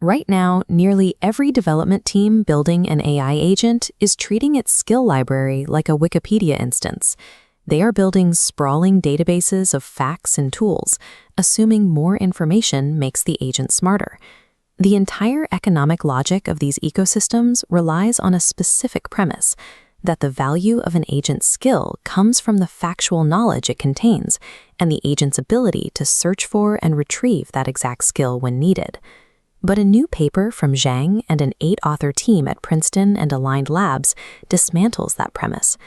Right now, nearly every development team building an AI agent is treating its skill library like a Wikipedia instance. They are building sprawling databases of facts and tools, assuming more information makes the agent smarter. The entire economic logic of these ecosystems relies on a specific premise, that the value of an agent's skill comes from the factual knowledge it contains and the agent's ability to search for and retrieve that exact skill when needed. But a new paper from Zhang and an 8-author team at Princeton and Aligned Labs dismantles that premise.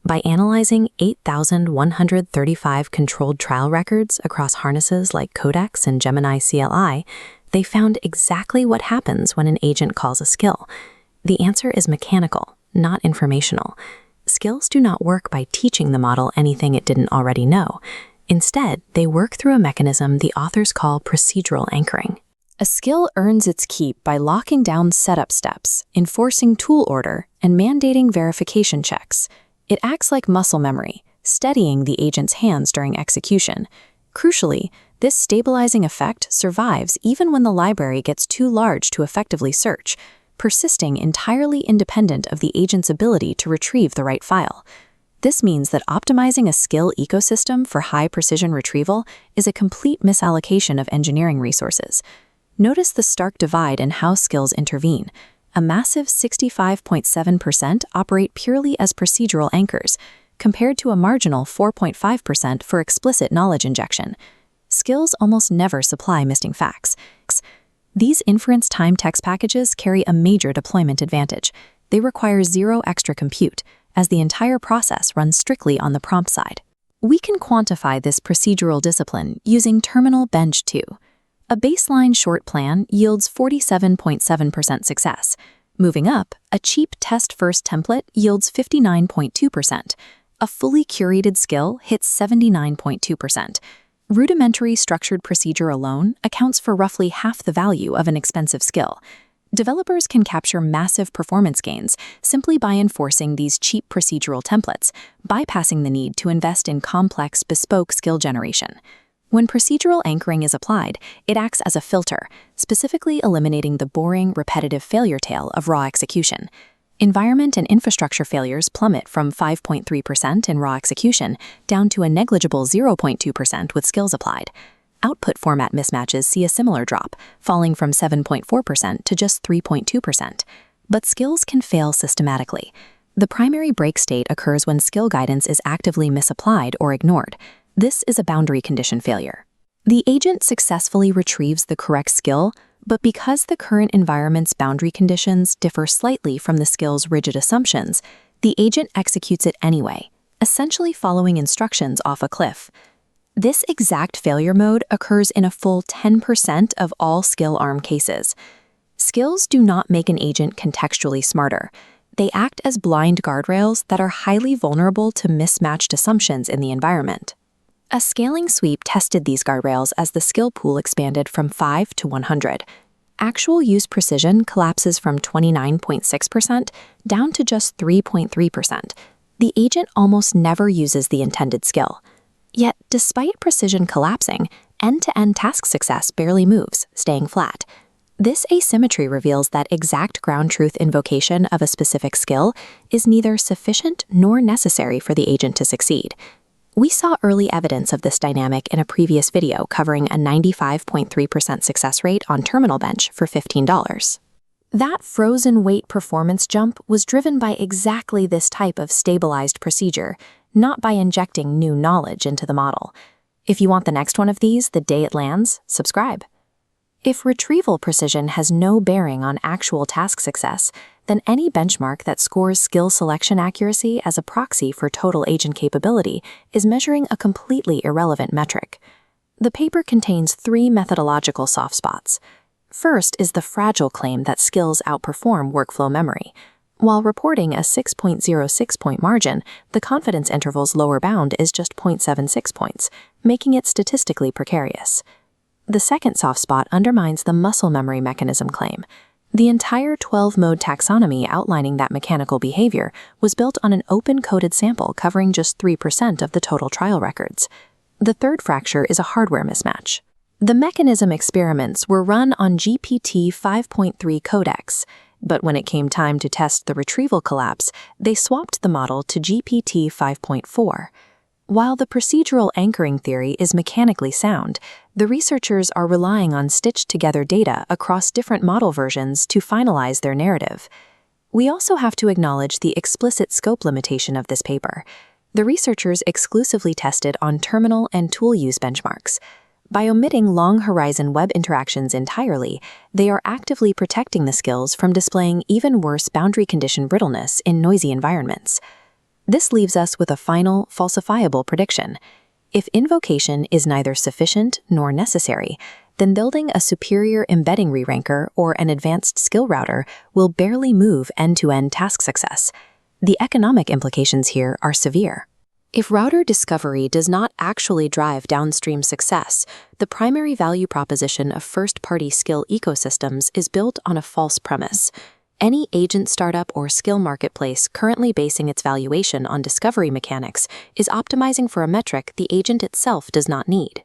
By analyzing 8,135 controlled trial records across harnesses like Codex and Gemini CLI, they found exactly what happens when an agent calls a skill. The answer is mechanical, not informational. Skills do not work by teaching the model anything it didn't already know. Instead, they work through a mechanism the authors call procedural anchoring. A skill earns its keep by locking down setup steps, enforcing tool order, and mandating verification checks. It acts like muscle memory, steadying the agent's hands during execution. Crucially, this stabilizing effect survives even when the library gets too large to effectively search, persisting entirely independent of the agent's ability to retrieve the right file. This means that optimizing a skill ecosystem for high-precision retrieval is a complete misallocation of engineering resources. Notice the stark divide in how skills intervene. A massive 65.7% operate purely as procedural anchors, compared to a marginal 4.5% for explicit knowledge injection. Skills almost never supply missing facts. These inference time text packages carry a major deployment advantage. They require zero extra compute, as the entire process runs strictly on the prompt side. We can quantify this procedural discipline using Terminal Bench 2. A baseline short plan yields 47.7% success. Moving up, a cheap test-first template yields 59.2%. A fully curated skill hits 79.2%. Rudimentary structured procedure alone accounts for roughly half the value of an expensive skill. Developers can capture massive performance gains simply by enforcing these cheap procedural templates, bypassing the need to invest in complex, bespoke skill generation. When procedural anchoring is applied, it acts as a filter, specifically eliminating the boring, repetitive failure tail of raw execution. Environment and infrastructure failures plummet from 5.3% in raw execution down to a negligible 0.2% with skills applied. Output format mismatches see a similar drop, falling from 7.4% to just 3.2%. But skills can fail systematically. The primary break state occurs when skill guidance is actively misapplied or ignored. This is a boundary condition failure. The agent successfully retrieves the correct skill, but because the current environment's boundary conditions differ slightly from the skill's rigid assumptions, the agent executes it anyway, essentially following instructions off a cliff. This exact failure mode occurs in a full 10% of all skill arm cases. Skills do not make an agent contextually smarter. They act as blind guardrails that are highly vulnerable to mismatched assumptions in the environment. A scaling sweep tested these guardrails as the skill pool expanded from 5 to 100. Actual use precision collapses from 29.6% down to just 3.3%. The agent almost never uses the intended skill. Yet, despite precision collapsing, end-to-end task success barely moves, staying flat. This asymmetry reveals that exact ground truth invocation of a specific skill is neither sufficient nor necessary for the agent to succeed. We saw early evidence of this dynamic in a previous video covering a 95.3% success rate on Terminal Bench for $15. That frozen weight performance jump was driven by exactly this type of stabilized procedure, not by injecting new knowledge into the model. If you want the next one of these the day it lands, subscribe. If retrieval precision has no bearing on actual task success, then any benchmark that scores skill selection accuracy as a proxy for total agent capability is measuring a completely irrelevant metric. The paper contains 3 methodological soft spots. First is the fragile claim that skills outperform workflow memory. While reporting a 6.06-point margin, the confidence interval's lower bound is just 0.76 points, making it statistically precarious. The second soft spot undermines the muscle memory mechanism claim. The entire 12-mode taxonomy outlining that mechanical behavior was built on an open-coded sample covering just 3% of the total trial records. The third fracture is a hardware mismatch. The mechanism experiments were run on GPT 5.3 Codex, but when it came time to test the retrieval collapse, they swapped the model to GPT 5.4. While the procedural anchoring theory is mechanically sound, the researchers are relying on stitched-together data across different model versions to finalize their narrative. We also have to acknowledge the explicit scope limitation of this paper. The researchers exclusively tested on terminal and tool use benchmarks. By omitting long-horizon web interactions entirely, they are actively protecting the skills from displaying even worse boundary condition brittleness in noisy environments. This leaves us with a final, falsifiable prediction. If invocation is neither sufficient nor necessary, then building a superior embedding re-ranker or an advanced skill router will barely move end-to-end task success. The economic implications here are severe. If router discovery does not actually drive downstream success, the primary value proposition of first-party skill ecosystems is built on a false premise. Any agent startup or skill marketplace currently basing its valuation on discovery mechanics is optimizing for a metric the agent itself does not need.